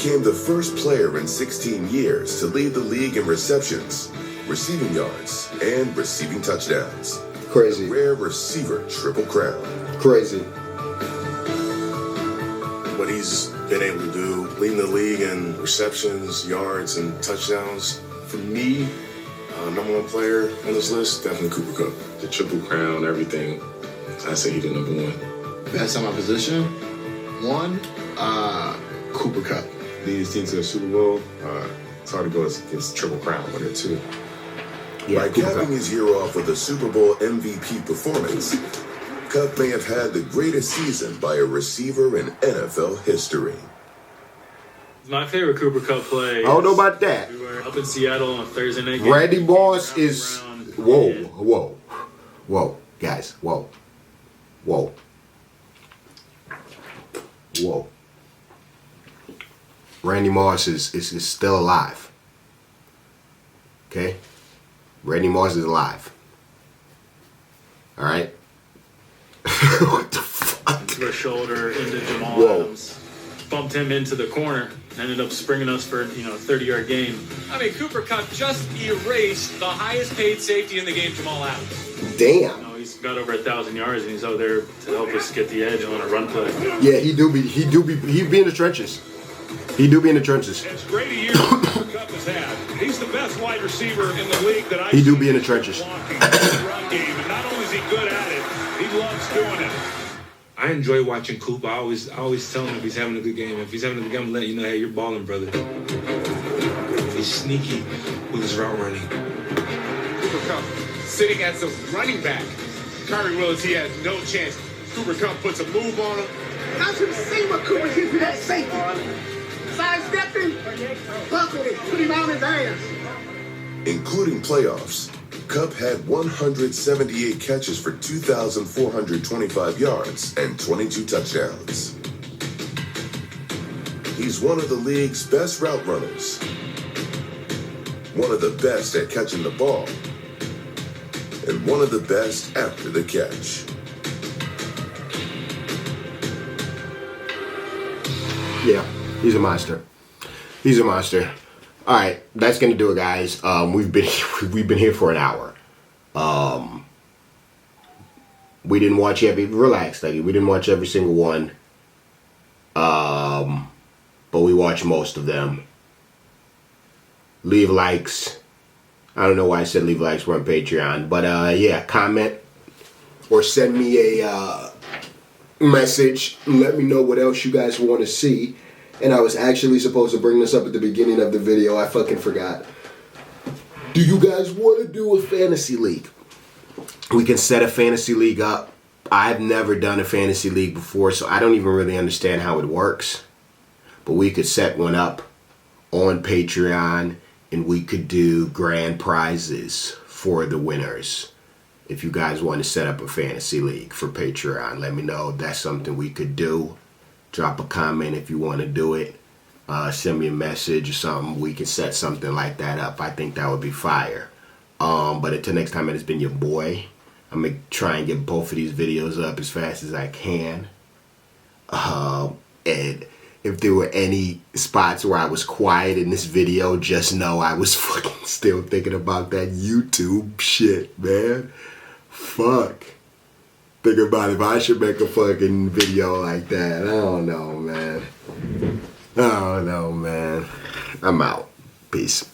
became the first player in 16 years to lead the league in receptions, receiving yards, and receiving touchdowns. Crazy. A rare receiver triple crown. Crazy. What he's been able to do, leading the league in receptions, yards, and touchdowns. For me, number one player on this list, definitely Cooper Kupp. The triple crown, everything. I say he the number one. Best at my position, one, Cooper Kupp. Lead his team to the Super Bowl. It's hard to go against triple crown winner too. By capping his year off with a Super Bowl MVP performance, Kupp may have had the greatest season by a receiver in NFL history. My favorite Cooper Kupp play. I don't know about that. We were up in Seattle on a Thursday night game. Randy Moss is whoa, guys, whoa. Randy Moss is still alive. Okay? Randy Moss is alive. Alright? What the fuck? To a shoulder into Jamal Adams. Bumped him into the corner. Ended up springing us for, a 30-yard gain. I mean, Cooper Kupp just erased the highest paid safety in the game, Jamal Adams. Damn. He's got over 1,000 yards and he's out there to help us get the edge on a run play. Yeah, he be in the trenches. He do be in the trenches. As great a year Cooper Kupp has had, he's the best wide receiver in the league that He do be in the trenches. run game. And not only is he good at it, he loves doing it. I enjoy watching Coop. I always tell him if he's having a good game. If he's having a good game, I'm letting you know, hey, you're balling, brother. He's sneaky with his route running. Cooper Kupp sitting as a running back. Kyrie Willis, he has no chance. Cooper Kupp puts a move on him. I should have seen what Cooper did to that safety. Sidestepped him, buckled it, put him out his ass. Including playoffs, Kupp had 178 catches for 2,425 yards and 22 touchdowns. He's one of the league's best route runners, one of the best at catching the ball, and one of the best after the catch. Yeah, he's a monster. He's a monster. All right, that's gonna do it, guys. We've been here for an hour. We didn't watch every. Relax, Dougie. We didn't watch every single one. But we watched most of them. Leave likes. I don't know why I said leave likes. We're on Patreon, but yeah, comment or send me a message. Let me know what else you guys want to see. And I was actually supposed to bring this up at the beginning of the video. I fucking forgot. Do you guys want to do a fantasy league? We can set a fantasy league up. I've never done a fantasy league before, so I don't even really understand how it works. But we could set one up on Patreon, and we could do grand prizes for the winners. If you guys want to set up a fantasy league for Patreon, let me know. That's something we could do. Drop a comment if you want to do it. Send me a message or something. We can set something like that up. I think that would be fire. But until next time, it has been your boy. I'm going to try and get both of these videos up as fast as I can. And if there were any spots where I was quiet in this video, just know I was fucking still thinking about that YouTube shit, man. Fuck. Think about if I should make a fucking video like that. I don't know, man. I'm out. Peace.